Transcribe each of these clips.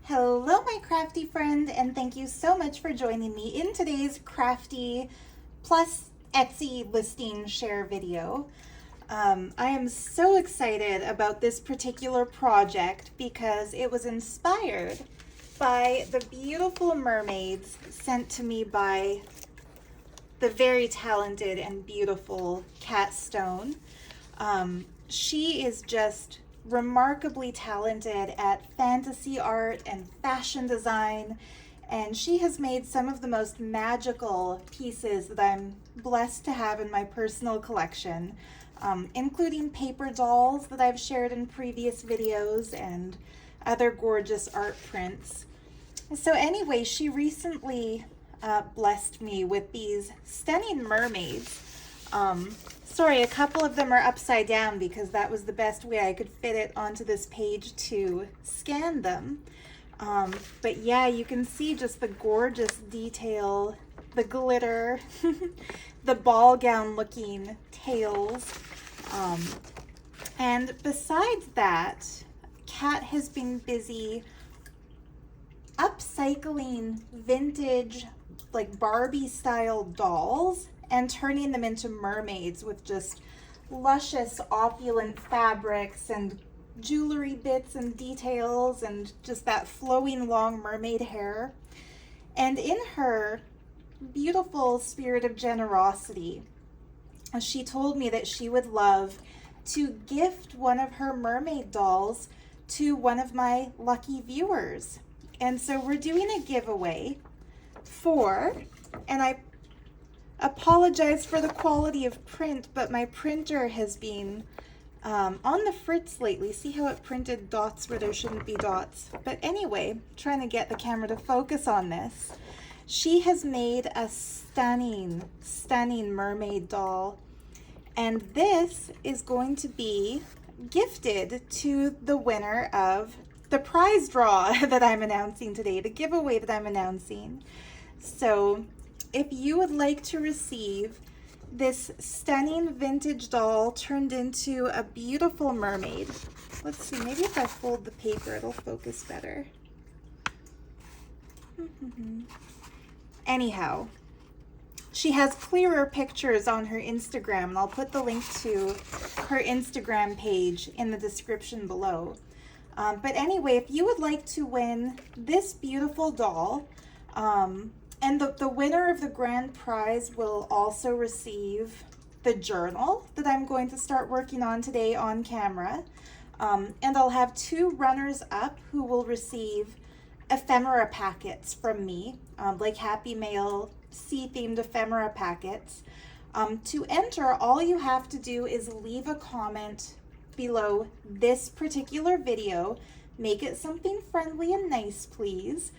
Hello, my crafty friend, and thank you so much for joining me in today's crafty plus Etsy listing share video. I am so excited about this particular project because it was inspired by the beautiful mermaids sent to me by the very talented and beautiful Kat Stone. She is just remarkably talented at fantasy art and fashion design, and she has made some of the most magical pieces that I'm blessed to have in my personal collection, including paper dolls that I've shared in previous videos and other gorgeous art prints. So anyway, she recently blessed me with these stunning mermaids. Sorry, a couple of them are upside down because that was the best way I could fit it onto this page to scan them. But yeah, you can see just the gorgeous detail, the glitter, the ball gown looking tails. And besides that, Kat has been busy upcycling vintage, like Barbie style dolls and turning them into mermaids with just luscious, opulent fabrics and jewelry bits and details and just that flowing long mermaid hair. And in her beautiful spirit of generosity, she told me that she would love to gift one of her mermaid dolls to one of my lucky viewers. And so we're doing a giveaway for, and I apologize for the quality of print, but my printer has been on the fritz lately. See how it printed dots where there shouldn't be dots? But anyway, trying to get the camera to focus on this. She has made a stunning, stunning mermaid doll, and this is going to be gifted to the winner of the prize draw that I'm announcing today, the giveaway that I'm announcing. So if you would like to receive this stunning vintage doll turned into a beautiful mermaid, let's see, maybe if I fold the paper, it'll focus better. Anyhow, she has clearer pictures on her Instagram, and I'll put the link to her Instagram page in the description below. But anyway, if you would like to win this beautiful doll, and the winner of the grand prize will also receive the journal that I'm going to start working on today on camera. And I'll have two runners up who will receive ephemera packets from me, like Happy Mail sea-themed ephemera packets. To enter, all you have to do is leave a comment below this particular video. Make it something friendly and nice, please.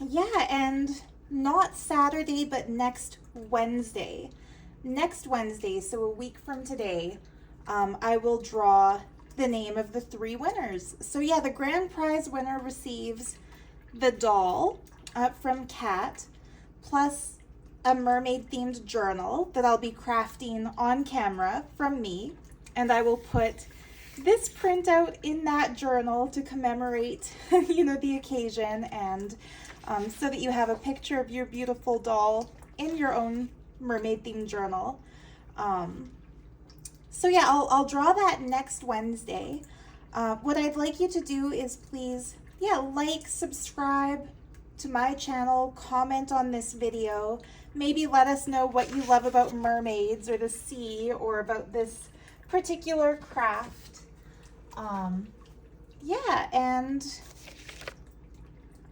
Yeah, and not Saturday, but next Wednesday. Next Wednesday, so a week from today, I will draw the name of the three winners. So yeah, the grand prize winner receives the doll from Kat, plus a mermaid-themed journal that I'll be crafting on camera from me, and I will put this printout in that journal to commemorate, the occasion, and so that you have a picture of your beautiful doll in your own mermaid-themed journal. So yeah, I'll draw that next Wednesday. What I'd like you to do is please, like, subscribe to my channel, comment on this video, maybe let us know what you love about mermaids or the sea or about this particular craft. Yeah, and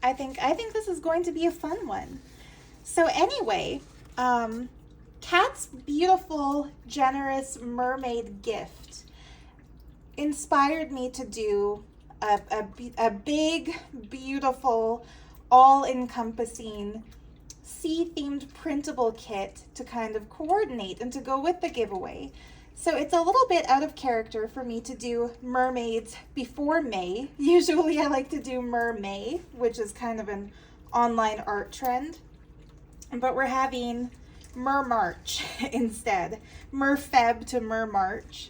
I think this is going to be a fun one. So anyway, Kat's beautiful, generous mermaid gift inspired me to do a big, beautiful, all-encompassing sea-themed printable kit to kind of coordinate and to go with the giveaway. So it's a little bit out of character for me to do mermaids before May. Usually I like to do Mermay, which is kind of an online art trend. But we're having Mermarch instead. Merfeb to Mermarch.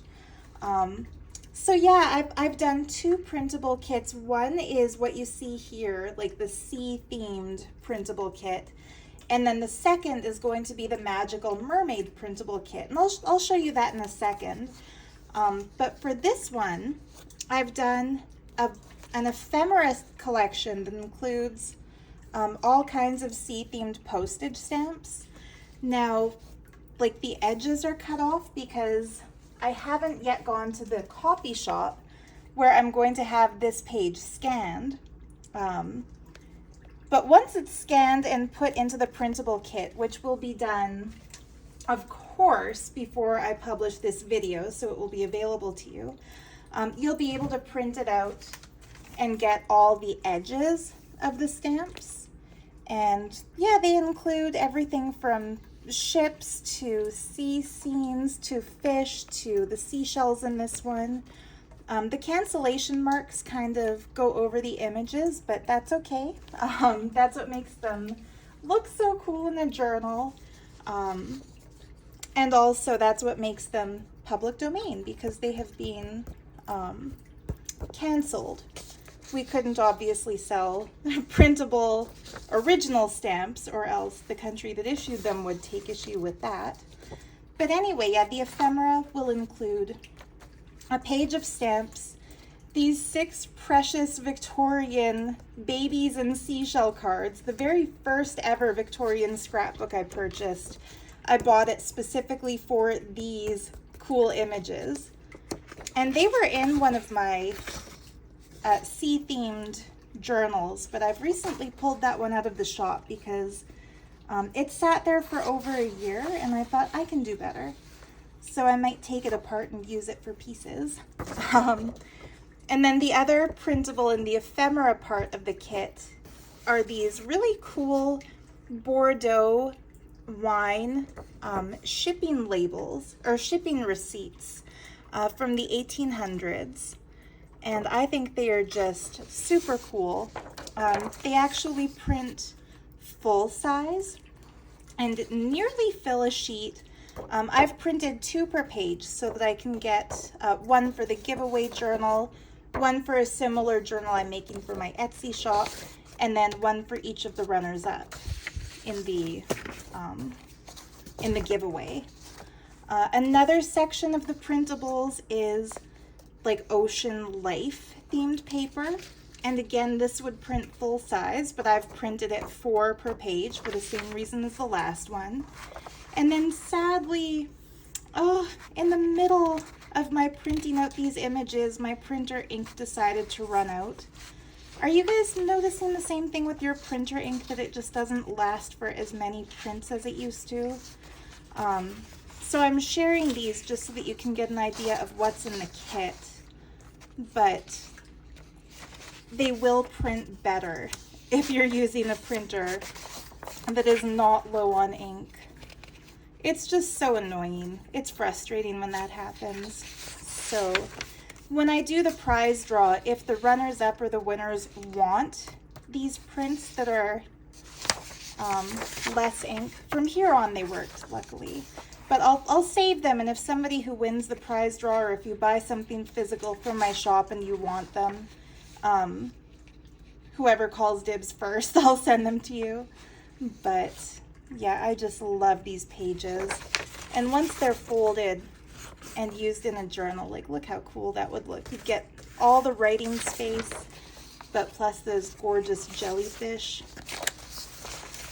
So yeah, I've done 2 printable kits. One is what you see here, like the sea themed printable kit. And then the second is going to be the magical mermaid printable kit. And I'll show you that in a second. But for this one, I've done an ephemera collection that includes all kinds of sea themed postage stamps. Now, like the edges are cut off because I haven't yet gone to the copy shop where I'm going to have this page scanned. But once it's scanned and put into the printable kit, which will be done, of course, before I publish this video, so it will be available to you, you'll be able to print it out and get all the edges of the stamps. And yeah, they include everything from ships to sea scenes to fish to the seashells in this one. The cancellation marks kind of go over the images, but that's okay. That's what makes them look so cool in a journal. And also that's what makes them public domain because they have been canceled. We couldn't obviously sell printable original stamps or else the country that issued them would take issue with that. But anyway, yeah, the ephemera will include a page of stamps, these 6 precious Victorian babies and seashell cards, the very first ever Victorian scrapbook I purchased. I bought it specifically for these cool images. And they were in one of my sea-themed journals, but I've recently pulled that one out of the shop because it sat there for over a year and I thought I can do better. So I might take it apart and use it for pieces. And then the other printable and the ephemera part of the kit are these really cool Bordeaux wine shipping labels or shipping receipts from the 1800s. And I think they are just super cool. They actually print full size and nearly fill a sheet. I've printed 2 per page so that I can get one for the giveaway journal, one for a similar journal I'm making for my Etsy shop, and then one for each of the runners-up in the giveaway. Another section of the printables is like ocean life themed paper. And again, this would print full size, but I've printed it 4 per page for the same reason as the last one. And then sadly, in the middle of my printing out these images, my printer ink decided to run out. Are you guys noticing the same thing with your printer ink, that it just doesn't last for as many prints as it used to? So I'm sharing these just so that you can get an idea of what's in the kit, but they will print better if you're using a printer that is not low on ink. It's just so annoying. It's frustrating when that happens. So when I do the prize draw, if the runners-up or the winners want these prints that are less ink, from here on they worked, luckily. But I'll save them, and if somebody who wins the prize draw, or if you buy something physical from my shop and you want them, whoever calls dibs first, I'll send them to you. But yeah, I just love these pages. And once they're folded and used in a journal, like look how cool that would look. You'd get all the writing space, but plus those gorgeous jellyfish.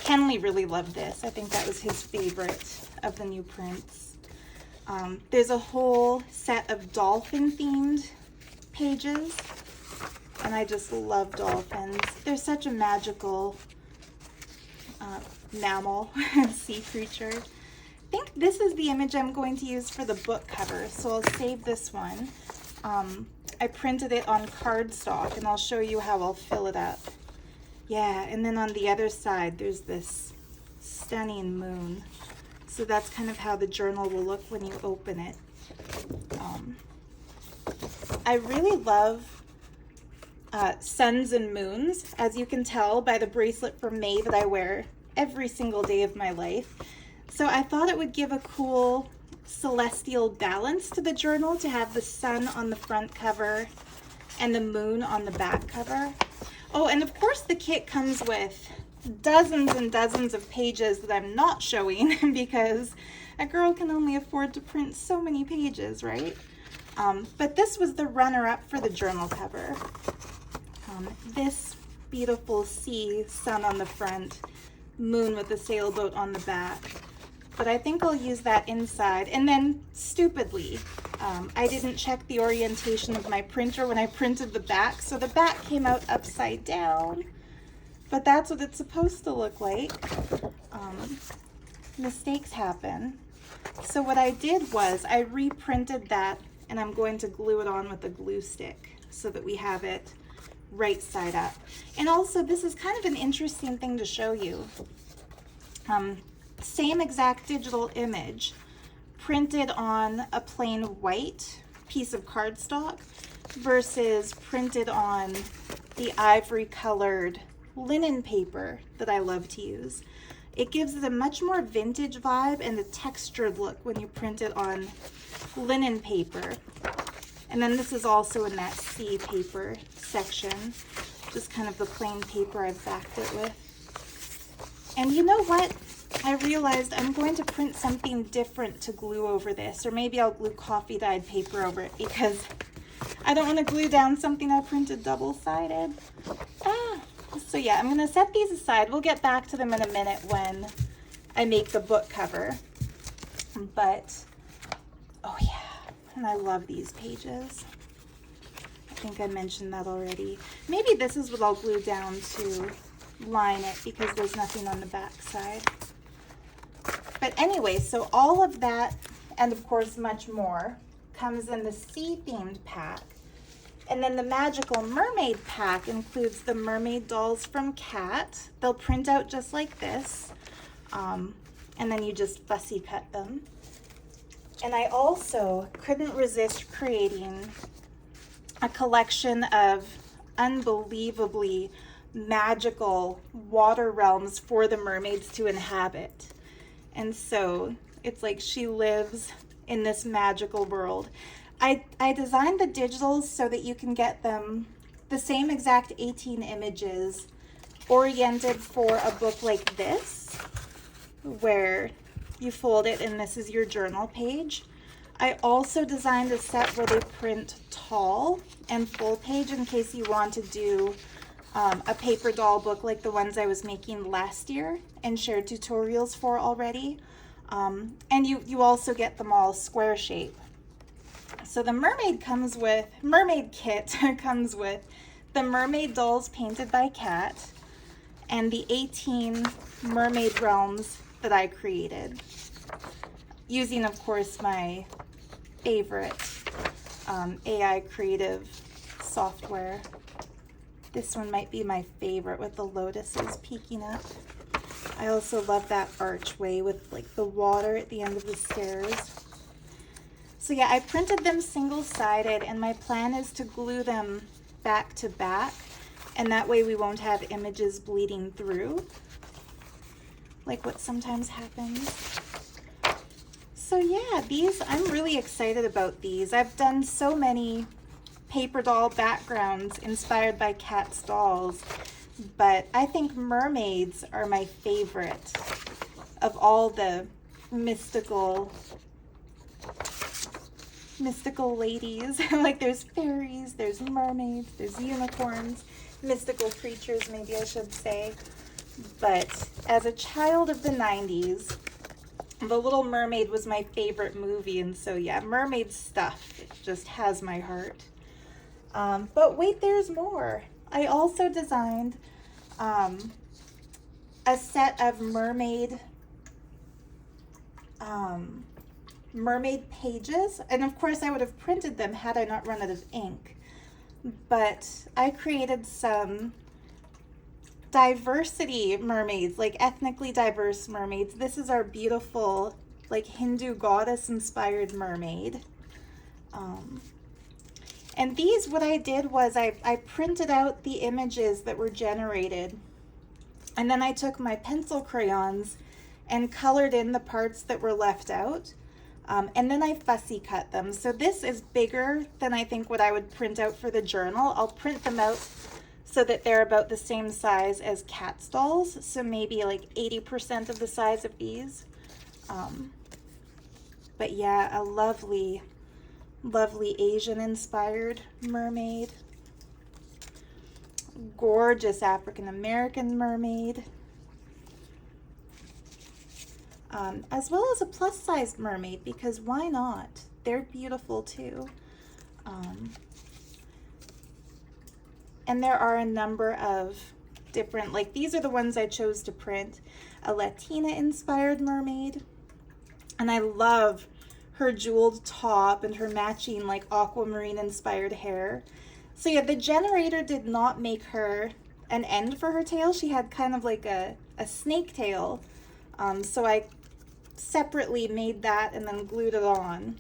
Kenley really loved this. I think that was his favorite of the new prints. There's a whole set of dolphin themed pages, and I just love dolphins. They're such a magical mammal and sea creature. I think this is the image I'm going to use for the book cover, so I'll save this one. I printed it on cardstock, and I'll show you how I'll fill it up. Yeah, and then on the other side, there's this stunning moon. So that's kind of how the journal will look when you open it. I really love suns and moons, as you can tell by the bracelet from May that I wear every single day of my life. So I thought it would give a cool celestial balance to the journal to have the sun on the front cover and the moon on the back cover. Oh, and of course the kit comes with dozens and dozens of pages that I'm not showing because a girl can only afford to print so many pages, right? But this was the runner-up for the journal cover. This beautiful sea, sun on the front, moon with the sailboat on the back. But I think I'll use that inside. And then, stupidly, I didn't check the orientation of my printer when I printed the back, so the back came out upside down. But that's what it's supposed to look like. Mistakes happen. So what I did was I reprinted that, and I'm going to glue it on with a glue stick so that we have it right side up. And also, this is kind of an interesting thing to show you. Same exact digital image printed on a plain white piece of cardstock versus printed on the ivory colored linen paper that I love to use. It gives it a much more vintage vibe and a textured look when you print it on linen paper. And then this is also in that sea paper section, just kind of the plain paper I've backed it with. And you know what? I realized I'm going to print something different to glue over this, or maybe I'll glue coffee dyed paper over it because I don't want to glue down something I printed double-sided. So yeah, I'm going to set these aside. We'll get back to them in a minute when I make the book cover. But, oh yeah, and I love these pages. I think I mentioned that already. Maybe this is what I'll glue down to line it because there's nothing on the back side. But anyway, so all of that, and of course much more, comes in the sea-themed pack. And then the Magical Mermaid pack includes the mermaid dolls from Cat. They'll print out just like this. And then you just fussy cut them. And I also couldn't resist creating a collection of unbelievably magical water realms for the mermaids to inhabit. And so it's like she lives in this magical world. I designed the digitals so that you can get them the same exact 18 images oriented for a book like this, where you fold it and this is your journal page. I also designed a set where they print tall and full page in case you want to do a paper doll book like the ones I was making last year and shared tutorials for already. And you also get them all square shape. So the mermaid kit comes with the mermaid dolls painted by Cat and the 18 mermaid realms that I created, using, of course, my favorite AI creative software. This one might be my favorite with the lotuses peeking up. I also love that archway with like the water at the end of the stairs. So yeah, I printed them single-sided and my plan is to glue them back to back, and that way we won't have images bleeding through, like what sometimes happens. So yeah, I'm really excited about these. I've done so many paper doll backgrounds inspired by Cat's dolls, but I think mermaids are my favorite of all the mystical ladies. Like there's fairies, there's mermaids, there's unicorns, mystical creatures maybe I should say. But as a child of the 90s, The Little Mermaid was my favorite movie, and so yeah, mermaid stuff, it just has my heart. But wait, there's more. I also designed a set of mermaid pages, and of course I would have printed them had I not run out of ink, but I created some diversity mermaids, like ethnically diverse mermaids. This is our beautiful like Hindu goddess inspired mermaid. And these, what I did was I printed out the images that were generated, and then I took my pencil crayons and colored in the parts that were left out. And then I fussy cut them. So this is bigger than I think what I would print out for the journal. I'll print them out so that they're about the same size as Cat's dolls. So maybe like 80% of the size of these. But yeah, a lovely, lovely Asian inspired mermaid. Gorgeous African American mermaid. As well as a plus sized mermaid, because why not? They're beautiful too. And there are a number of different, like these are the ones I chose to print. A Latina inspired mermaid. And I love her jeweled top and her matching like aquamarine inspired hair. So yeah, the generator did not make her an end for her tail. She had kind of like a snake tail. So I separately made that and then glued it on.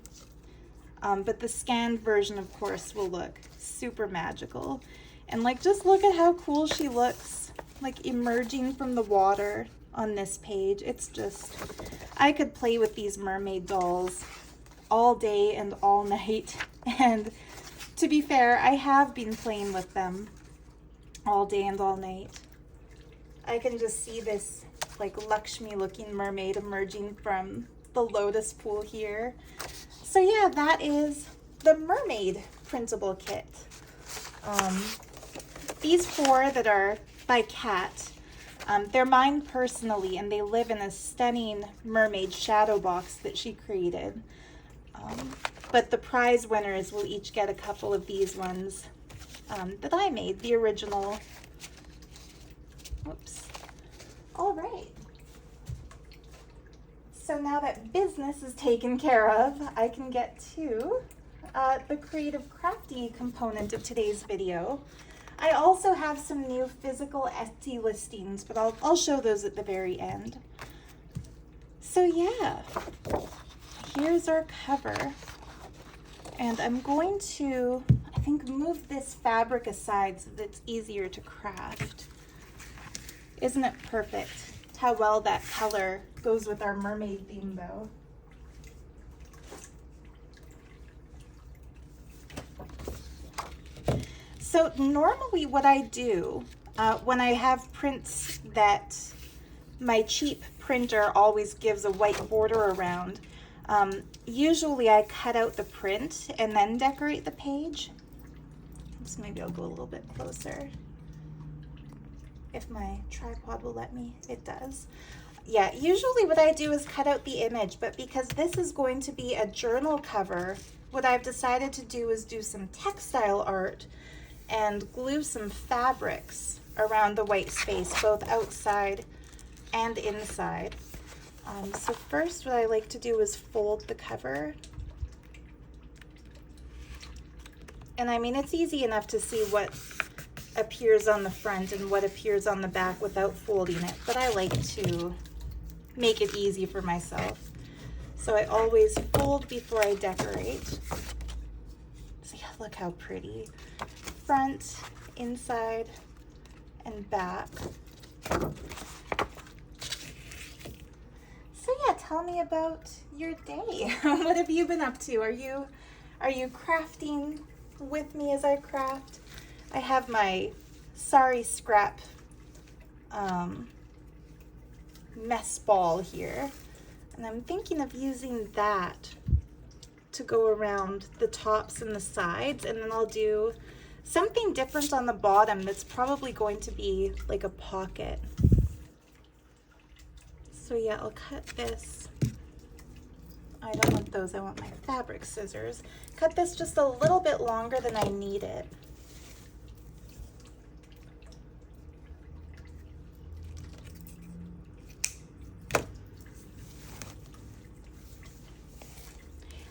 But the scanned version, of course, will look super magical. And like, just look at how cool she looks, like emerging from the water on this page. It's just, I could play with these mermaid dolls all day and all night. And to be fair, I have been playing with them all day and all night. I can just see this like Lakshmi looking mermaid emerging from the lotus pool here. So yeah, that is the mermaid printable kit. These four that are by Kat, they're mine personally, and they live in a stunning mermaid shadow box that she created. But the prize winners will each get a couple of these ones that I made, the original. Whoops. All right. So now that business is taken care of, I can get to the creative crafty component of today's video. I also have some new physical Etsy listings, but I'll show those at the very end. So yeah, here's our cover. And I'm going to, I think, move this fabric aside so that it's easier to craft. Isn't it perfect how well that color goes with our mermaid theme though? So normally what I do when I have prints that my cheap printer always gives a white border around, usually I cut out the print and then decorate the page. So maybe I'll go a little bit closer. If my tripod will let me, it does. Yeah, usually what I do is cut out the image, but because this is going to be a journal cover, what I've decided to do is do some textile art and glue some fabrics around the white space, both outside and inside. So first what I like to do is fold the cover. And I mean, it's easy enough to see what appears on the front and what appears on the back without folding it, but I like to make it easy for myself. So I always fold before I decorate. So yeah, look how pretty. Front, inside, and back. So yeah, tell me about your day. What have you been up to? Are you crafting with me as I craft? I have my Sorry Scrap mess ball here, and I'm thinking of using that to go around the tops and the sides, and then I'll do something different on the bottom that's probably going to be like a pocket. So yeah, I'll cut this. I don't want those, I want my fabric scissors. Cut this just a little bit longer than I need it.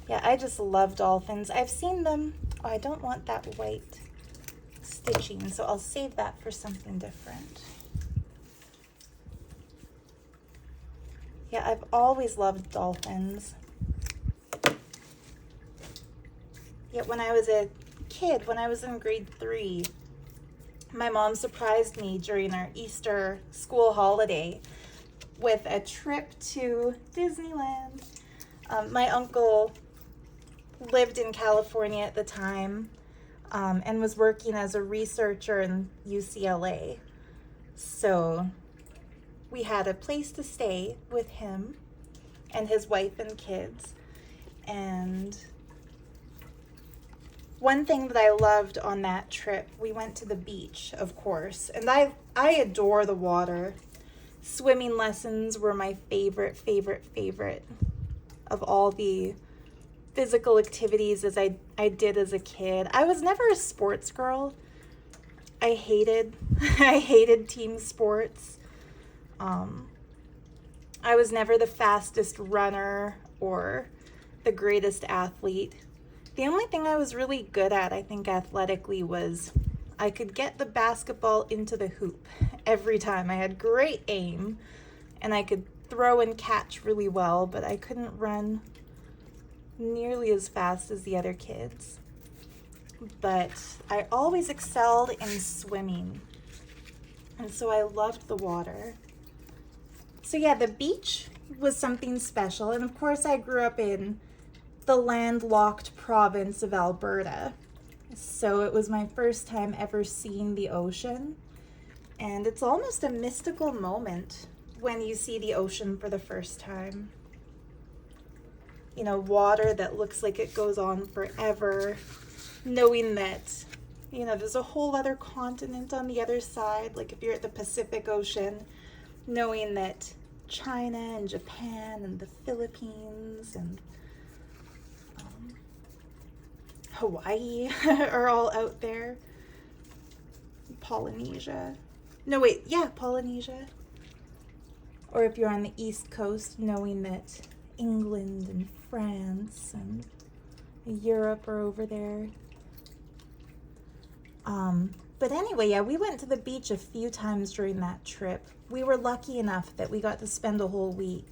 Yeah, I just love dolphins. I've seen them. Oh, I don't want that white stitching, so I'll save that for something different. Yeah, I've always loved dolphins. Yet when I was a kid, when I was in grade 3, my mom surprised me during our Easter school holiday with a trip to Disneyland. My uncle lived in California at the time, and was working as a researcher in UCLA. So we had a place to stay with him and his wife and kids. And one thing that I loved on that trip, we went to the beach, of course, and I adore the water. Swimming lessons were my favorite of all the physical activities as I did as a kid. I was never a sports girl. I hated team sports. I was never the fastest runner or the greatest athlete. The only thing I was really good at, I think, athletically was I could get the basketball into the hoop every time. I had great aim and I could throw and catch really well, but I couldn't run nearly as fast as the other kids. But I always excelled in swimming, and so I loved the water. So yeah, the beach was something special, and of course I grew up in the landlocked province of Alberta, so it was my first time ever seeing the ocean, and it's almost a mystical moment when you see the ocean for the first time. You know, water that looks like it goes on forever, knowing that, you know, there's a whole other continent on the other side, like if you're at the Pacific Ocean, knowing that China and Japan and the Philippines and Hawaii are all out there. Polynesia. No, wait, yeah, Polynesia. Or if you're on the East Coast, knowing that England and France and Europe are over there. But anyway, yeah, we went to the beach a few times during that trip. We were lucky enough that we got to spend a whole week,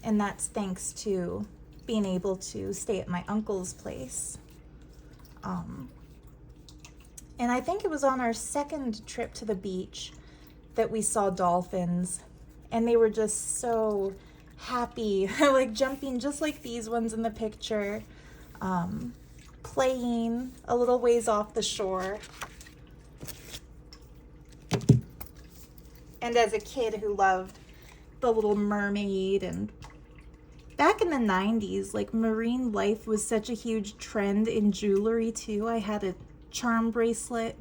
and that's thanks to being able to stay at my uncle's place. And I think it was on our second trip to the beach that we saw dolphins, and they were just so happy, like jumping just like these ones in the picture, playing a little ways off the shore. And as a kid who loved the Little Mermaid, and back in the 90s, like marine life was such a huge trend in jewelry too. I had a charm bracelet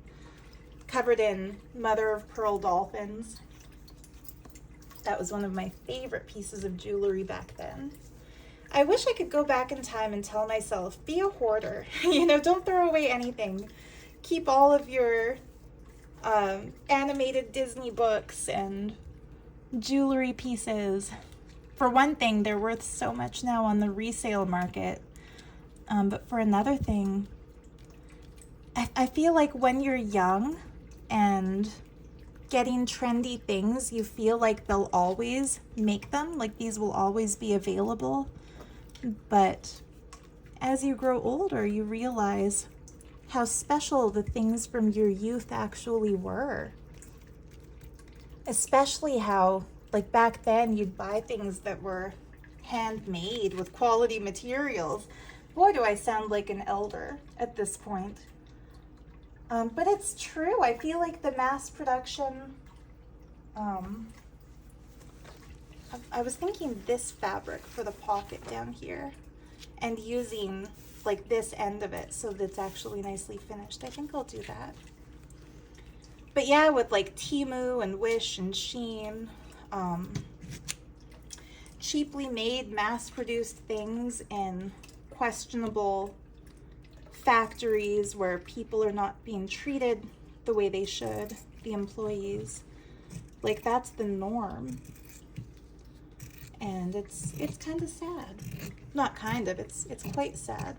covered in mother of pearl dolphins. That was one of my favorite pieces of jewelry back then. I wish I could go back in time and tell myself, be a hoarder. You know, don't throw away anything. Keep all of your animated Disney books and jewelry pieces. For one thing, they're worth so much now on the resale market. But for another thing, I feel like when you're young and getting trendy things, you feel like they'll always make them, like these will always be available. But as you grow older, you realize how special the things from your youth actually were. Especially how, like back then, you'd buy things that were handmade with quality materials. Boy, do I sound like an elder at this point. But it's true. I feel like the mass production, I was thinking this fabric for the pocket down here and using like this end of it so that it's actually nicely finished. I think I'll do that. But yeah, with like Temu and Wish and Shein, cheaply made, mass-produced things in questionable factories where people are not being treated the way they should, the employees. Like, that's the norm. And it's kind of sad. Not kind of, it's quite sad.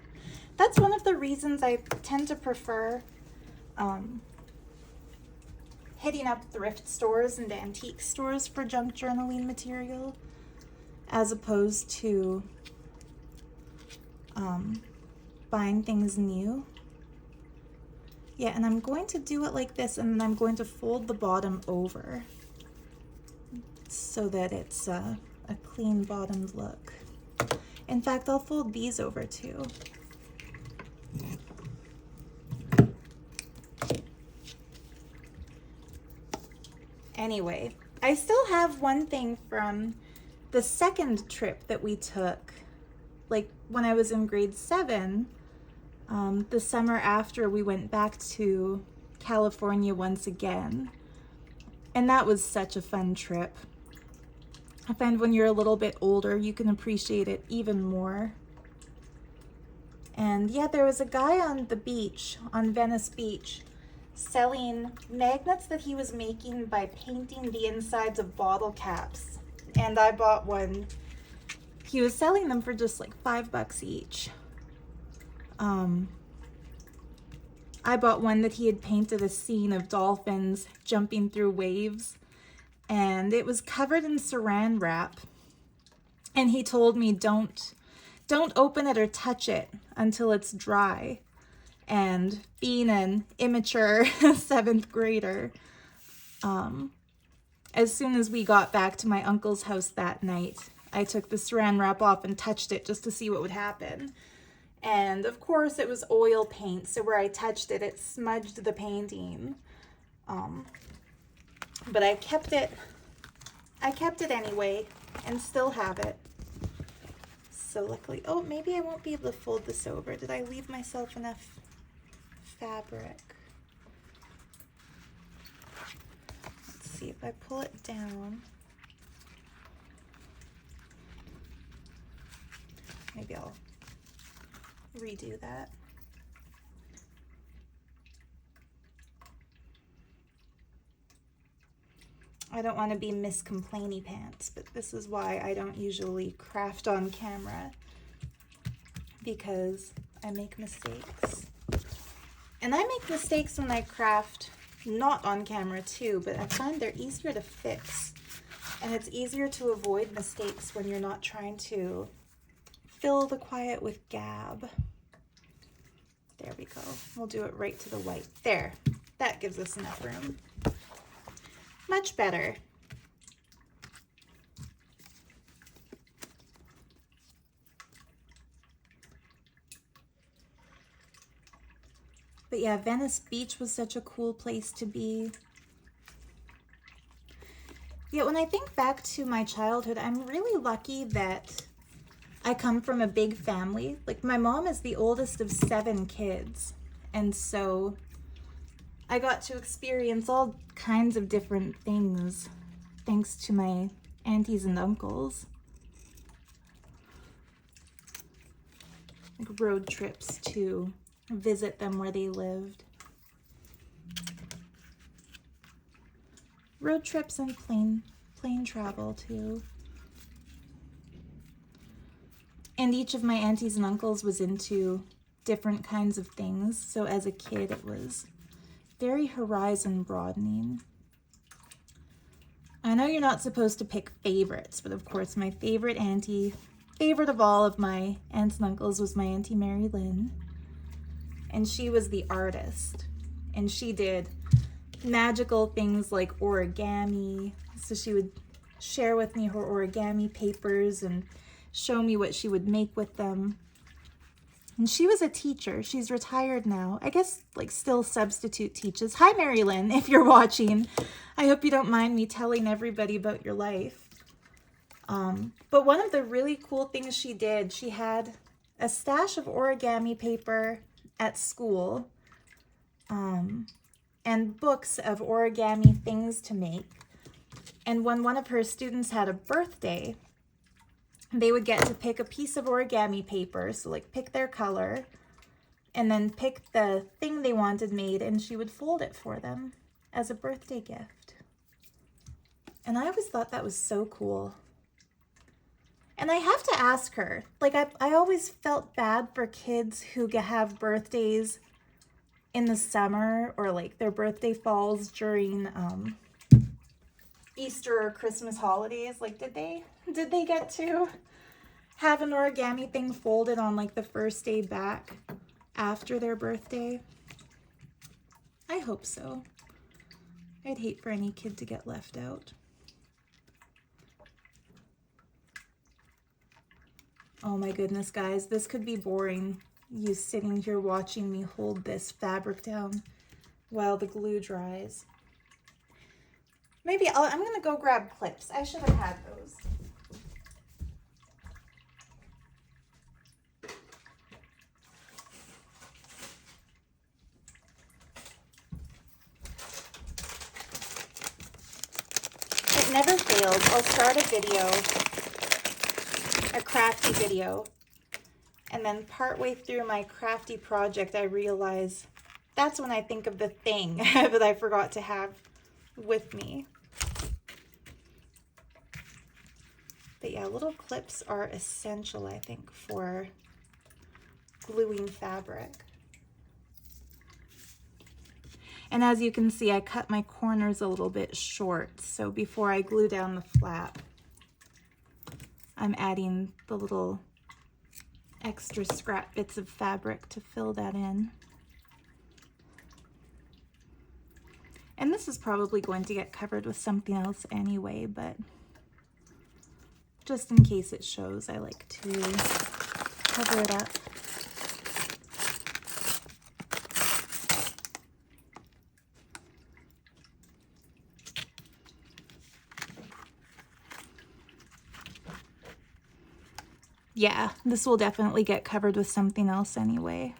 That's one of the reasons I tend to prefer hitting up thrift stores and antique stores for junk journaling material, as opposed to buying things new. Yeah, and I'm going to do it like this, and then I'm going to fold the bottom over so that it's a clean bottomed look. In fact, I'll fold these over too. Anyway, I still have one thing from the second trip that we took, like when I was in grade 7, the summer after we went back to California once again. And that was such a fun trip. I find when you're a little bit older, you can appreciate it even more. And yeah, there was a guy on the beach, on Venice Beach, selling magnets that he was making by painting the insides of bottle caps. And I bought one. He was selling them for just like $5 each. I bought one that he had painted a scene of dolphins jumping through waves, and it was covered in saran wrap. And he told me, don't open it or touch it until it's dry. And being an immature 7th grader, as soon as we got back to my uncle's house that night, I took the saran wrap off and touched it just to see what would happen. And of course it was oil paint, so where I touched it, it smudged the painting. But I kept it anyway and still have it. So luckily, oh, maybe I won't be able to fold this over. Did I leave myself enough fabric? Let's see if I pull it down. Maybe I'll redo that. I don't want to be Miss Complainy Pants, but this is why I don't usually craft on camera, because I make mistakes. And I make mistakes when I craft not on camera too, but I find they're easier to fix. And it's easier to avoid mistakes when you're not trying to fill the quiet with gab. There we go. We'll do it right to the white. There. That gives us enough room. Much better. But yeah, Venice Beach was such a cool place to be. Yeah, when I think back to my childhood, I'm really lucky that I come from a big family. Like, my mom is the oldest of 7 kids. And so I got to experience all kinds of different things thanks to my aunties and uncles. Like road trips to visit them where they lived. Road trips and plane travel too. And each of my aunties and uncles was into different kinds of things. So as a kid, it was very horizon broadening. I know you're not supposed to pick favorites, but of course my favorite of all of my aunts and uncles was my Auntie Mary Lynn. And she was the artist. And she did magical things like origami. So she would share with me her origami papers and show me what she would make with them. And she was a teacher. She's retired now. I guess like still substitute teaches. Hi, Mary Lynn, if you're watching. I hope you don't mind me telling everybody about your life. But one of the really cool things she did, she had a stash of origami paper at school, and books of origami things to make. And when one of her students had a birthday, they would get to pick a piece of origami paper, so like pick their color, and then pick the thing they wanted made, and she would fold it for them as a birthday gift. And I always thought that was so cool. And I have to ask her, like I always felt bad for kids who have birthdays in the summer, or like their birthday falls during Easter or Christmas holidays. Like, did they get to have an origami thing folded on like the first day back after their birthday? I hope so. I'd hate for any kid to get left out. Oh my goodness, guys, this could be boring. You sitting here watching me hold this fabric down while the glue dries. Maybe I'm gonna go grab clips. I should have had those. It never fails. I'll start a video, a crafty video, and then partway through my crafty project, I realize that's when I think of the thing that I forgot to have with me. But yeah, little clips are essential, I think, for gluing fabric. And as you can see, I cut my corners a little bit short. So before I glue down the flap, I'm adding the little extra scrap bits of fabric to fill that in. And this is probably going to get covered with something else anyway, but just in case it shows, I like to cover it up. Yeah, this will definitely get covered with something else anyway,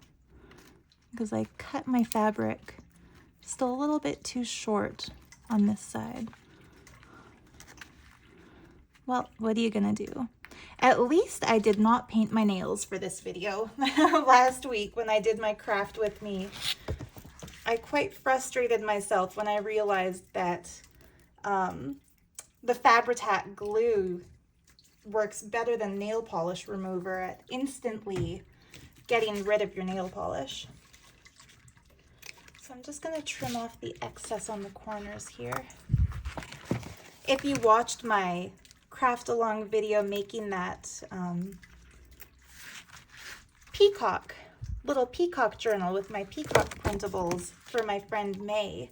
because I cut my fabric still a little bit too short on this side. Well, what are you gonna do? At least I did not paint my nails for this video. Last week when I did my craft with me, I quite frustrated myself when I realized that the Fabri-Tac glue works better than nail polish remover at instantly getting rid of your nail polish. So I'm just gonna trim off the excess on the corners here. If you watched my craft along video making that little peacock journal with my peacock printables for my friend May,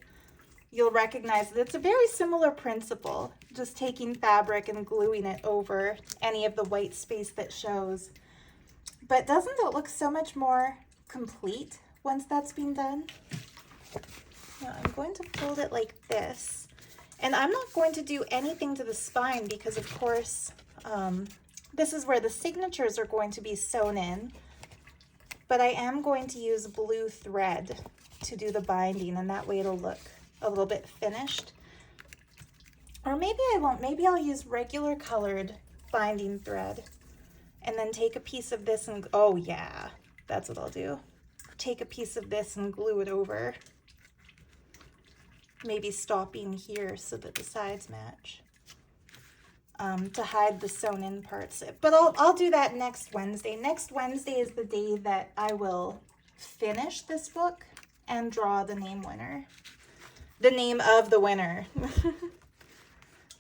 you'll recognize that it's a very similar principle, just taking fabric and gluing it over any of the white space that shows. But doesn't it look so much more complete once that's been done? Now I'm going to fold it like this, and I'm not going to do anything to the spine because, of course, this is where the signatures are going to be sewn in, but I am going to use blue thread to do the binding, and that way it'll look a little bit finished. Or maybe I won't. Maybe I'll use regular colored binding thread and then take a piece of this and, oh yeah, that's what I'll do. Take a piece of this and glue it over. Maybe stopping here so that the sides match, to hide the sewn in parts. But I'll do that next Wednesday. Next Wednesday is the day that I will finish this book and draw the name winner. The name of the winner.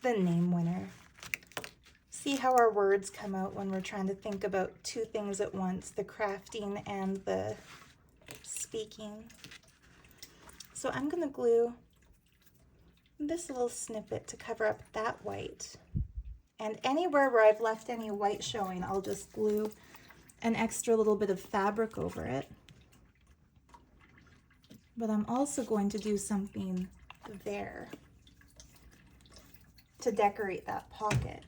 The name winner. See how our words come out when we're trying to think about two things at once, the crafting and the speaking. So I'm gonna glue this little snippet to cover up that white. And anywhere where I've left any white showing, I'll just glue an extra little bit of fabric over it. But I'm also going to do something there to decorate that pocket.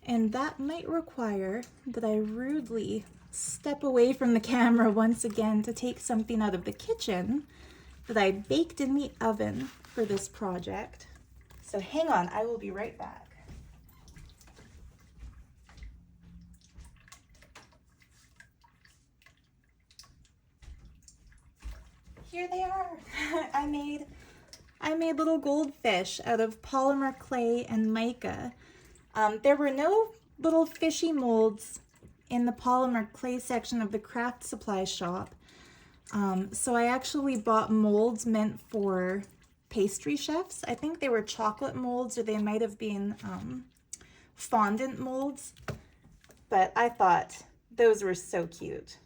And that might require that I rudely step away from the camera once again to take something out of the kitchen that I baked in the oven for this project. So hang on, I will be right back. Here they are. I made little goldfish out of polymer clay and mica. There were no little fishy molds in the polymer clay section of the craft supply shop. So I actually bought molds meant for pastry chefs. I think they were chocolate molds, or they might have been fondant molds, but I thought those were so cute.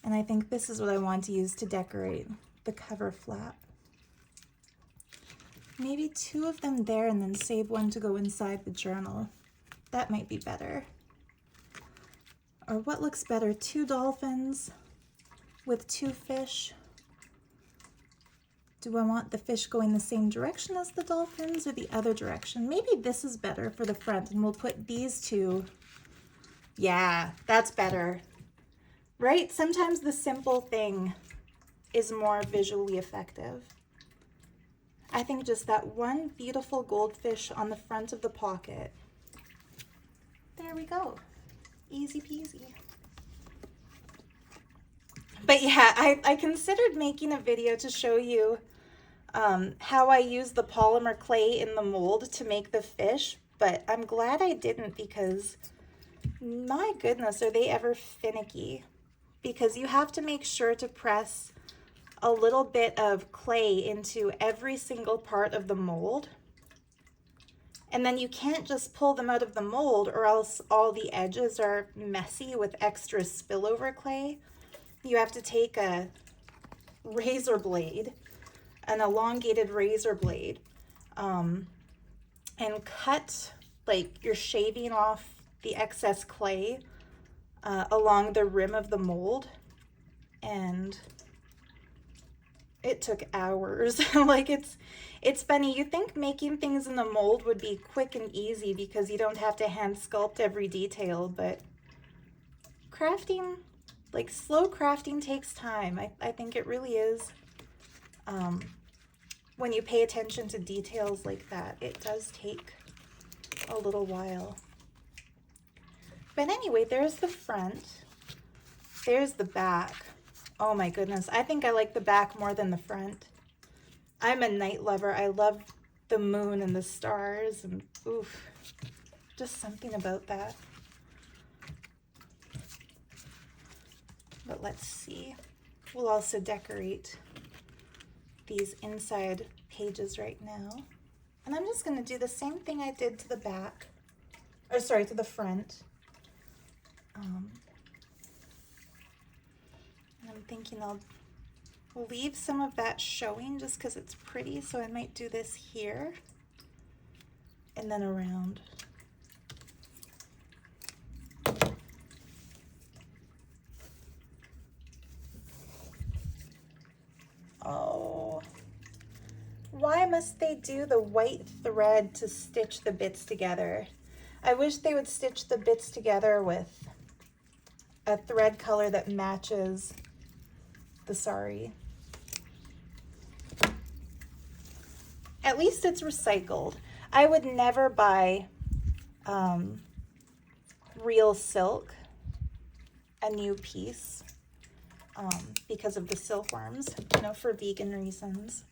And I think this is what I want to use to decorate the cover flap. Maybe 2 of them there and then save one to go inside the journal. That might be better. Or what looks better, 2 dolphins with 2 fish? Do I want the fish going the same direction as the dolphins or the other direction? Maybe this is better for the front, and we'll put these 2. Yeah, that's better. Right? Sometimes the simple thing is more visually effective. I think just that one beautiful goldfish on the front of the pocket. There we go. Easy peasy. But yeah, I considered making a video to show you how I use the polymer clay in the mold to make the fish, but I'm glad I didn't, because my goodness, are they ever finicky. Because you have to make sure to press a little bit of clay into every single part of the mold. And then you can't just pull them out of the mold, or else all the edges are messy with extra spillover clay. You have to take a razor blade, an elongated razor blade, and cut, like you're shaving off the excess clay along the rim of the mold. And it took hours. Like it's funny, you think making things in the mold would be quick and easy because you don't have to hand sculpt every detail, but crafting, like slow crafting, takes time. I think it really is. When you pay attention to details like that, it does take a little while. But anyway, there's the front. There's the back. Oh my goodness, I think I like the back more than the front. I'm a night lover. I love the moon and the stars, and oof, just something about that. But let's see. We'll also decorate these inside pages right now. And I'm just going to do the same thing I did to the back, or sorry, to the front. And I'm thinking I'll leave some of that showing just because it's pretty, so I might do this here and then around. Oh, why must they do the white thread to stitch the bits together? I wish they would stitch the bits together with a thread color that matches the sari. At least it's recycled. I would never buy real silk, a new piece, because of the silkworms, you know, for vegan reasons.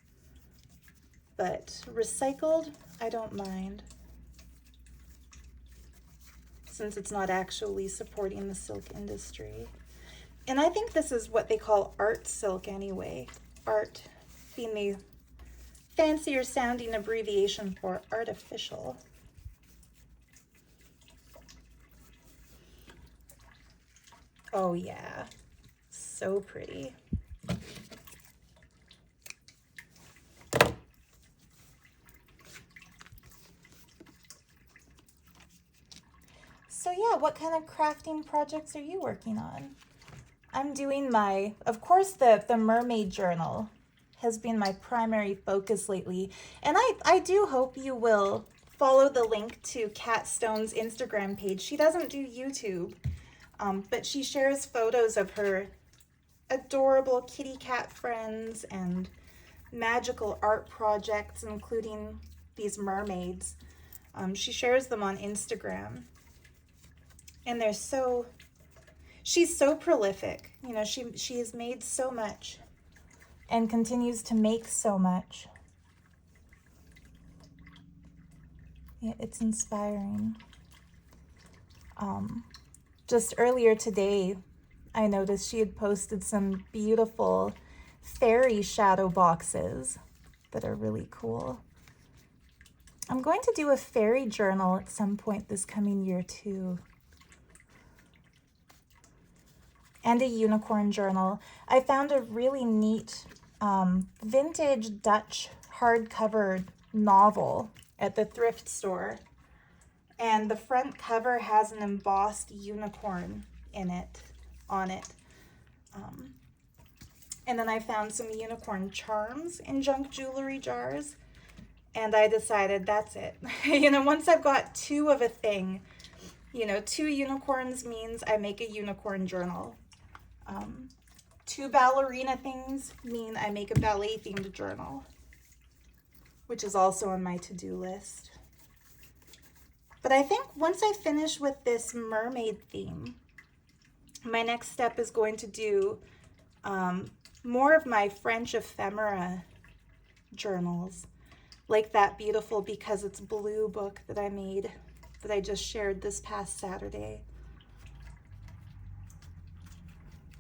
But recycled, I don't mind, since it's not actually supporting the silk industry. And I think this is what they call art silk anyway. Art being the fancier sounding abbreviation for artificial. Oh yeah, so pretty. So yeah, what kind of crafting projects are you working on? I'm doing my, of course, the mermaid journal has been my primary focus lately. And I do hope you will follow the link to Kat Stone's Instagram page. She doesn't do YouTube, but she shares photos of her adorable kitty cat friends and magical art projects, including these mermaids. She shares them on Instagram. And they're so, she's so prolific. You know, she has made so much and continues to make so much. Yeah, it's inspiring. Just earlier today, I noticed she had posted some beautiful fairy shadow boxes that are really cool. I'm going to do a fairy journal at some point this coming year too. And a unicorn journal. I found a really neat vintage Dutch hardcover novel at the thrift store. And the front cover has an embossed unicorn on it. And then I found some unicorn charms in junk jewelry jars, and I decided that's it. Once I've got two of a thing, two unicorns means I make a unicorn journal. Two ballerina things mean I make a ballet themed journal, which is also on my to-do list. But I think once I finish with this mermaid theme, my next step is going to do more of my French ephemera journals, like that beautiful Because It's Blue book that I made, that I just shared this past Saturday.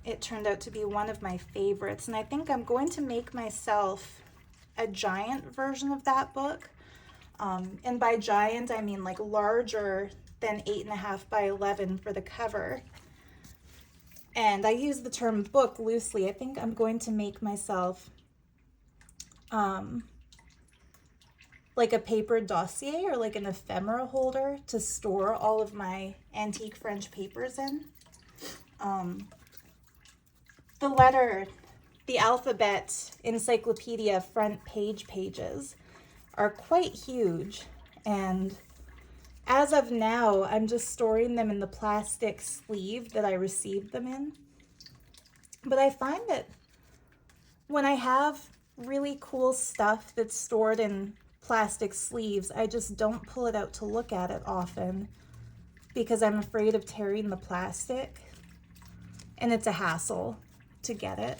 It turned out to be one of my favorites, and I think I'm going to make myself a giant version of that book. And by giant, I mean like larger than 8.5 by 11 for the cover. And I use the term book loosely. I think I'm going to make myself like a paper dossier or like an ephemera holder to store all of my antique French papers in. The alphabet encyclopedia front pages are quite huge, and as of now, I'm just storing them in the plastic sleeve that I received them in. But I find that when I have really cool stuff that's stored in plastic sleeves, I just don't pull it out to look at it often because I'm afraid of tearing the plastic, and it's a hassle to get it.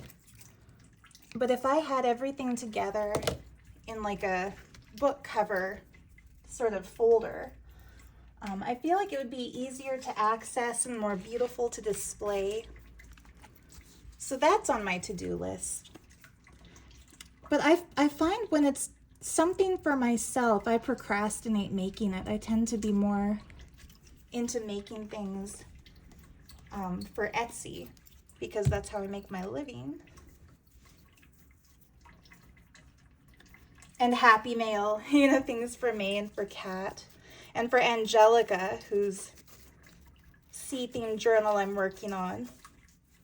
But if I had everything together in like a book cover sort of folder, I feel like it would be easier to access and more beautiful to display. So that's on my to-do list. But I find when it's something for myself, I procrastinate making it. I tend to be more into making things for Etsy because that's how I make my living. And Happy Mail, things for May and for Kat. And for Angelica, whose sea-themed journal I'm working on.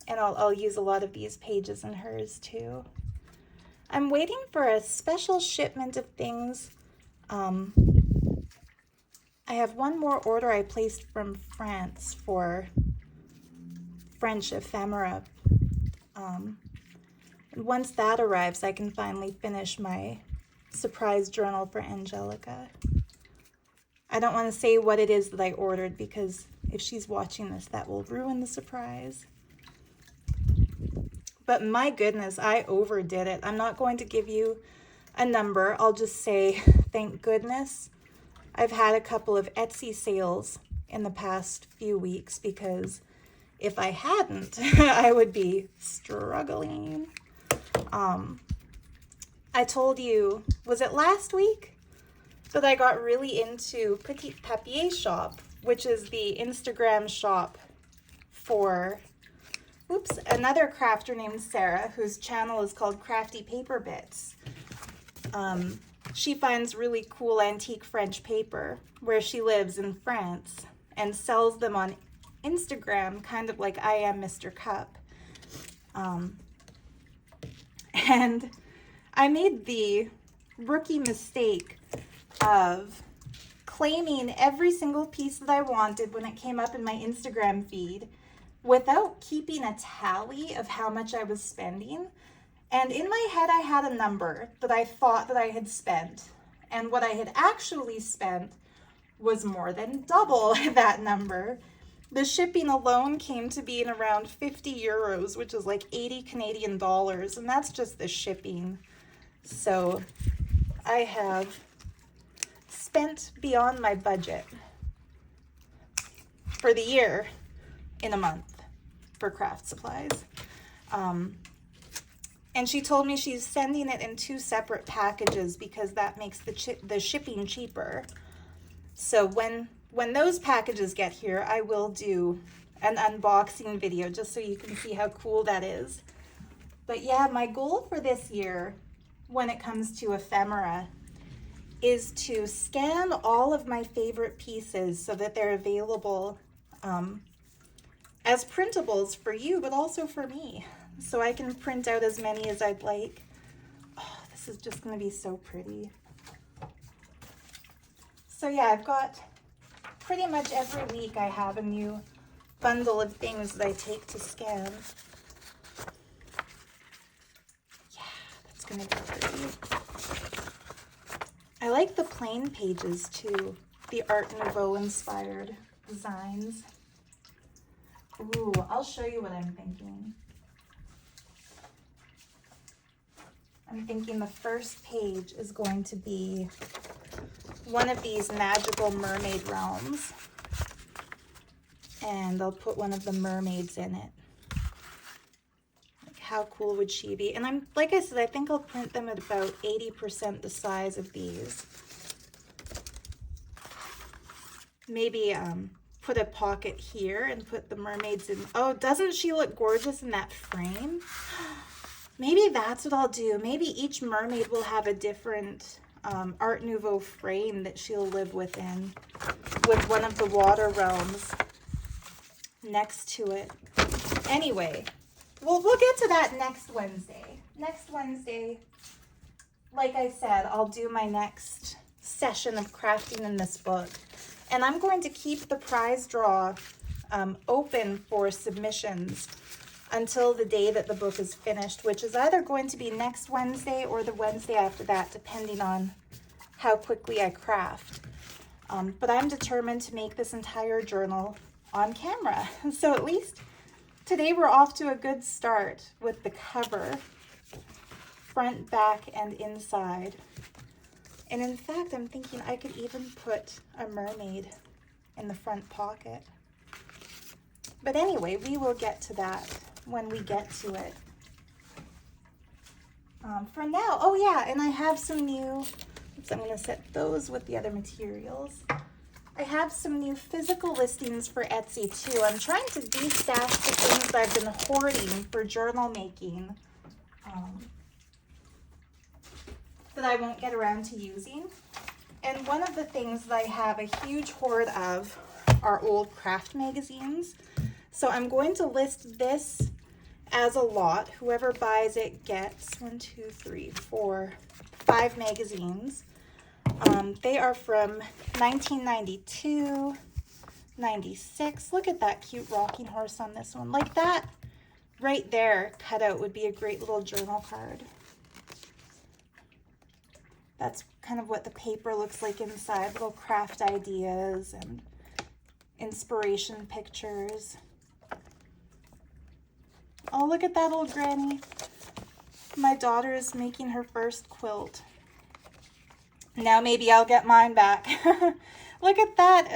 And I'll use a lot of these pages in hers too. I'm waiting for a special shipment of things. I have one more order I placed from France for French ephemera. And once that arrives, I can finally finish my surprise journal for Angelica. I don't want to say what it is that I ordered because if she's watching this, that will ruin the surprise. But my goodness, I overdid it. I'm not going to give you a number. I'll just say, thank goodness. I've had a couple of Etsy sales in the past few weeks because if I hadn't, I would be struggling. I told you, was it last week? That I got really into Petit Papier Shop, which is the Instagram shop for, another crafter named Sarah, whose channel is called Crafty Paper Bits. She finds really cool antique French paper where she lives in France and sells them on Instagram, kind of like I Am Mr. Cup. And I made the rookie mistake of claiming every single piece that I wanted when it came up in my Instagram feed without keeping a tally of how much I was spending. And in my head, I had a number that I thought that I had spent. And what I had actually spent was more than double that number. The shipping alone came to be in around 50 euros, which is like 80 Canadian dollars. And that's just the shipping. So I have spent beyond my budget for the year in a month for craft supplies. And she told me she's sending it in 2 separate packages because that makes the shipping cheaper. So when those packages get here, I will do an unboxing video just so you can see how cool that is. But yeah, my goal for this year when it comes to ephemera is to scan all of my favorite pieces so that they're available as printables for you, but also for me. So I can print out as many as I'd like. Oh, this is just gonna be so pretty. So yeah, I've got pretty much every week I have a new bundle of things that I take to scan. Yeah, that's gonna be pretty. I like the plain pages too, the Art Nouveau inspired designs. Ooh, I'll show you what I'm thinking. I'm thinking the first page is going to be one of these magical mermaid realms. And I'll put one of the mermaids in it. Like, how cool would she be? And like I said, I think I'll print them at about 80% the size of these. Maybe put a pocket here and put the mermaids in. Oh, doesn't she look gorgeous in that frame? Maybe that's what I'll do. Maybe each mermaid will have a different Art Nouveau frame that she'll live within, with one of the water realms next to it. Anyway, we'll get to that next Wednesday. Next Wednesday, like I said, I'll do my next session of crafting in this book. And I'm going to keep the prize draw open for submissions until the day that the book is finished, which is either going to be next Wednesday or the Wednesday after that, depending on how quickly I craft. But I'm determined to make this entire journal on camera. So at least today we're off to a good start with the cover, front, back, and inside. And in fact, I'm thinking I could even put a mermaid in the front pocket. But anyway, we will get to that when we get to it. For now, oh yeah, and I have some new, I'm going to set those with the other materials. I have some new physical listings for Etsy too. I'm trying to de-stash the things I've been hoarding for journal making that I won't get around to using. And one of the things that I have a huge hoard of are old craft magazines. So I'm going to list this as a lot. Whoever buys it gets 1, 2, 3, 4, 5 magazines. They are from 1992, 96. Look at that cute rocking horse on this one. Like that right there cut out would be a great little journal card. That's kind of what the paper looks like inside, little craft ideas and inspiration pictures. Oh, look at that old granny. My daughter is making her first quilt. Now maybe I'll get mine back. Look at that,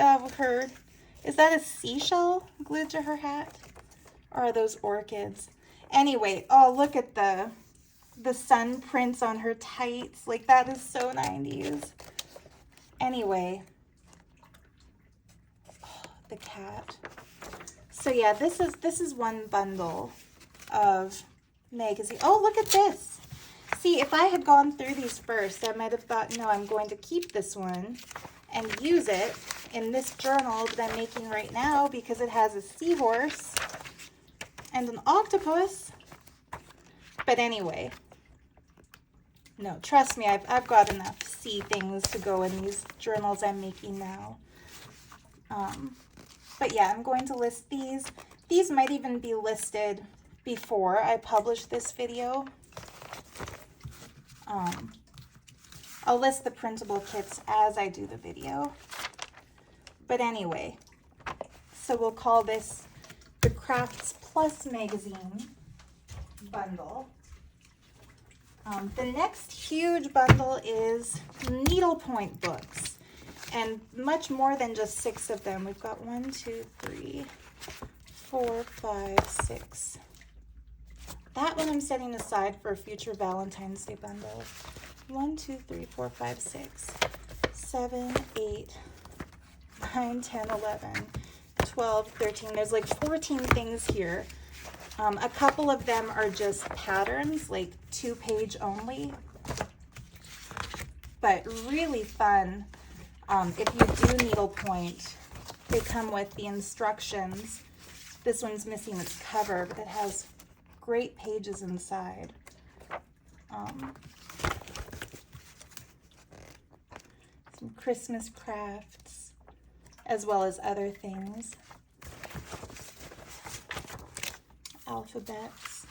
is that a seashell glued to her hat? Or are those orchids? Anyway, oh, look at the sun prints on her tights. Like, that is so 90s. Anyway, oh, the cat. So yeah, this is one bundle of magazine. Oh, look at this. See, if I had gone through these first, I might have thought, no, I'm going to keep this one and use it in this journal that I'm making right now because it has a seahorse and an octopus. But anyway, no, trust me, I've got enough sea things to go in these journals I'm making now. But yeah, I'm going to list these. These might even be listed before I publish this video. I'll list the printable kits as I do the video. But anyway, so we'll call this the Crafts Plus magazine bundle. The next huge bundle is needlepoint books, and much more than just 6 of them. We've got 1, 2, 3, 4, 5, 6. That one I'm setting aside for a future Valentine's Day bundle. 1, 2, 3, 4, 5, 6, 7, 8, 9, 10, 11, 12, 13. There's like 14 things here. A couple of them are just patterns, like 2-page only, but really fun. If you do needlepoint, they come with the instructions. This one's missing its cover, but it has great pages inside. Some Christmas crafts, as well as other things. Alphabets.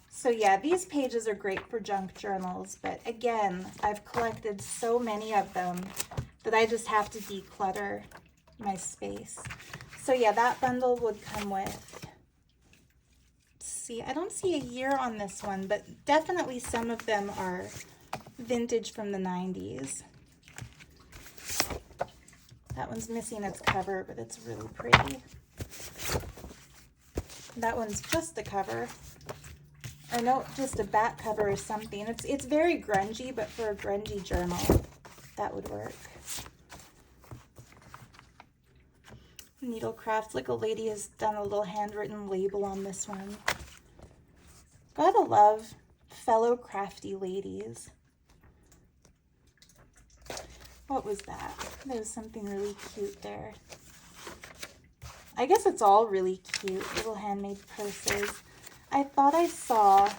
So yeah, these pages are great for junk journals, but again, I've collected so many of them that I just have to declutter my space. So yeah, that bundle would come with, let's see, I don't see a year on this one, but definitely some of them are vintage from the 90s. That one's missing its cover, but it's really pretty. That one's just a cover. Or no, just a back cover or something. It's very grungy, but for a grungy journal, that would work. Needle crafts, like a lady has done a little handwritten label on this one. Gotta love fellow crafty ladies. What was that? There was something really cute there. I guess it's all really cute, little handmade purses. I thought I saw,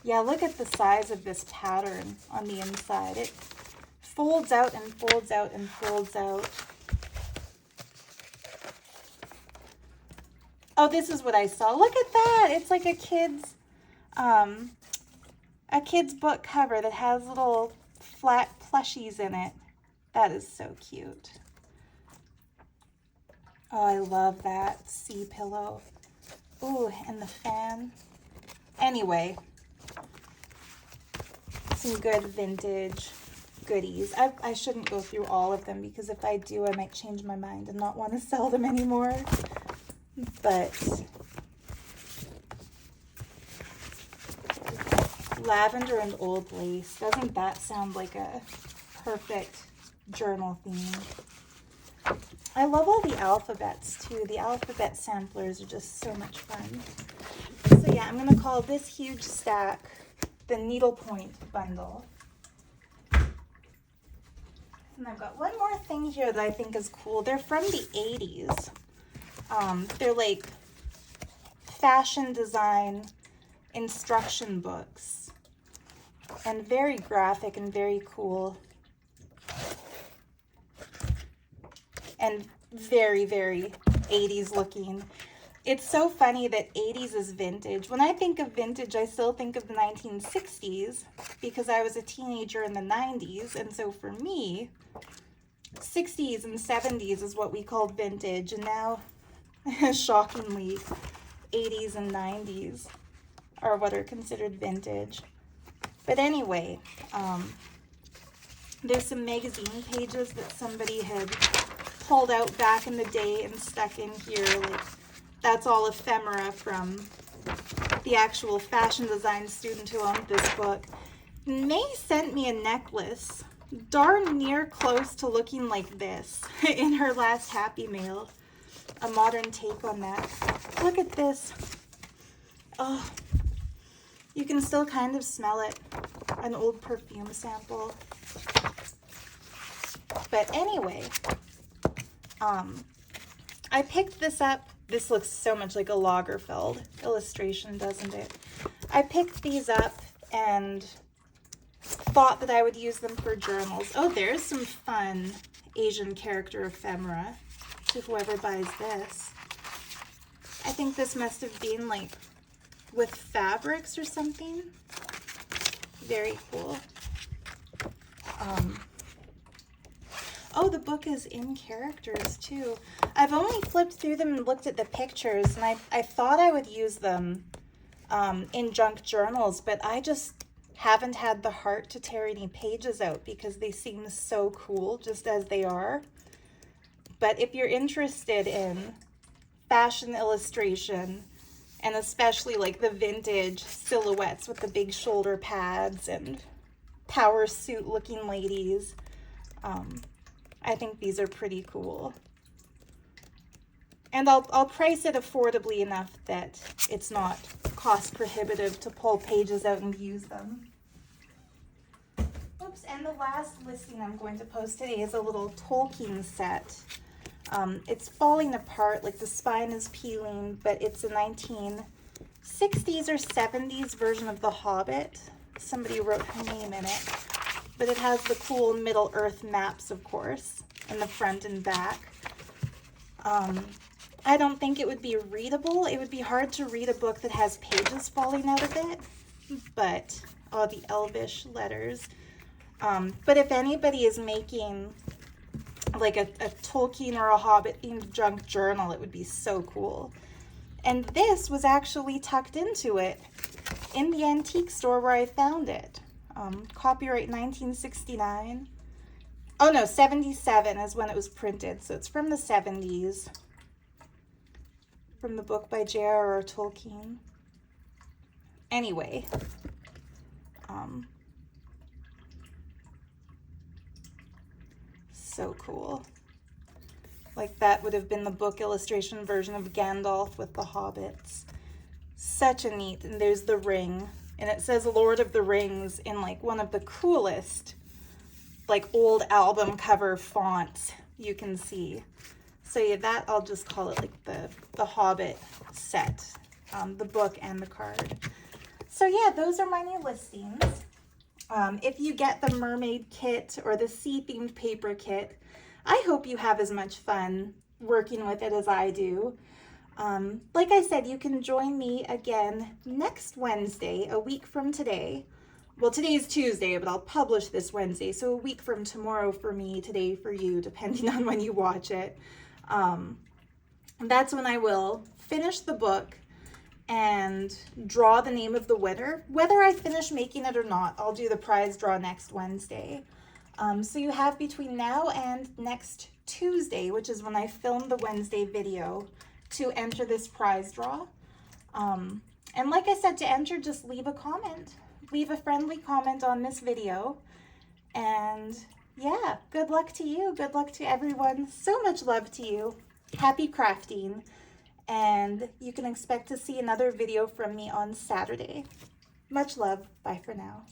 yeah, look at the size of this pattern on the inside. It folds out and folds out and folds out. Oh, this is what I saw. Look at that. It's like a kid's book cover that has little flat plushies in it. That is so cute. Oh, I love that sea pillow. Ooh, and the fan. Anyway, some good vintage goodies. I shouldn't go through all of them because if I do, I might change my mind and not want to sell them anymore. But lavender and old lace, doesn't that sound like a perfect journal theme? I love all the alphabets too. The alphabet samplers are just so much fun. So yeah, I'm going to call this huge stack the needlepoint bundle. And I've got one more thing here that I think is cool. They're from the 80s. They're like fashion design instruction books. And very graphic and very cool. And very, very 80s looking. It's so funny that 80s is vintage. When I think of vintage, I still think of the 1960s because I was a teenager in the 90s. And so for me, 60s and 70s is what we called vintage. And now, shockingly, 80s and 90s are what are considered vintage. But anyway, there's some magazine pages that somebody had pulled out back in the day and stuck in here. Like, that's all ephemera from the actual fashion design student who owned this book. May sent me a necklace darn near close to looking like this in her last Happy Mail. A modern take on that. Look at this. Oh, you can still kind of smell it. An old perfume sample. But anyway, I picked this up. This looks so much like a Lagerfeld illustration, doesn't it? I picked these up and thought that I would use them for journals. Oh, there's some fun Asian character ephemera to whoever buys this. I think this must have been like with fabrics or something. Very cool. Oh, the book is in characters too. I've only flipped through them and looked at the pictures, and I thought I would use them in junk journals, but I just haven't had the heart to tear any pages out because they seem so cool just as they are. But if you're interested in fashion illustration, and especially like the vintage silhouettes with the big shoulder pads and power suit looking ladies, I think these are pretty cool. And I'll price it affordably enough that it's not cost prohibitive to pull pages out and use them. Oops, and the last listing I'm going to post today is a little Tolkien set. It's falling apart, like the spine is peeling, but it's a 1960s or 70s version of The Hobbit. Somebody wrote her name in it, but it has the cool Middle Earth maps, of course, in the front and back. I don't think it would be readable. It would be hard to read a book that has pages falling out of it, but all the Elvish letters. But if anybody is making like a Tolkien or a Hobbit themed junk journal, it would be so cool. And this was actually tucked into it in the antique store where I found it. Copyright 1969. Oh no, 77 is when it was printed, so it's from the 70s. From the book by J.R.R. Tolkien. Anyway, so cool. Like that would have been the book illustration version of Gandalf with the hobbits. Such a neat, and there's the ring, and it says Lord of the Rings in like one of the coolest like old album cover fonts you can see. So yeah, that I'll just call it like the Hobbit set, the book and the card. So yeah, those are my new listings. If you get the mermaid kit or the sea-themed paper kit, I hope you have as much fun working with it as I do. Like I said, you can join me again next Wednesday, a week from today. Well, today's Tuesday, but I'll publish this Wednesday, so a week from tomorrow for me, today for you, depending on when you watch it. That's when I will finish the book and draw the name of the winner. Whether I finish making it or not, I'll do the prize draw next Wednesday. So you have between now and next Tuesday, which is when I film the Wednesday video, to enter this prize draw. And like I said, to enter, just leave a comment. Leave a friendly comment on this video. And yeah, good luck to you. Good luck to everyone. So much love to you. Happy crafting. And you can expect to see another video from me on Saturday. Much love. Bye for now.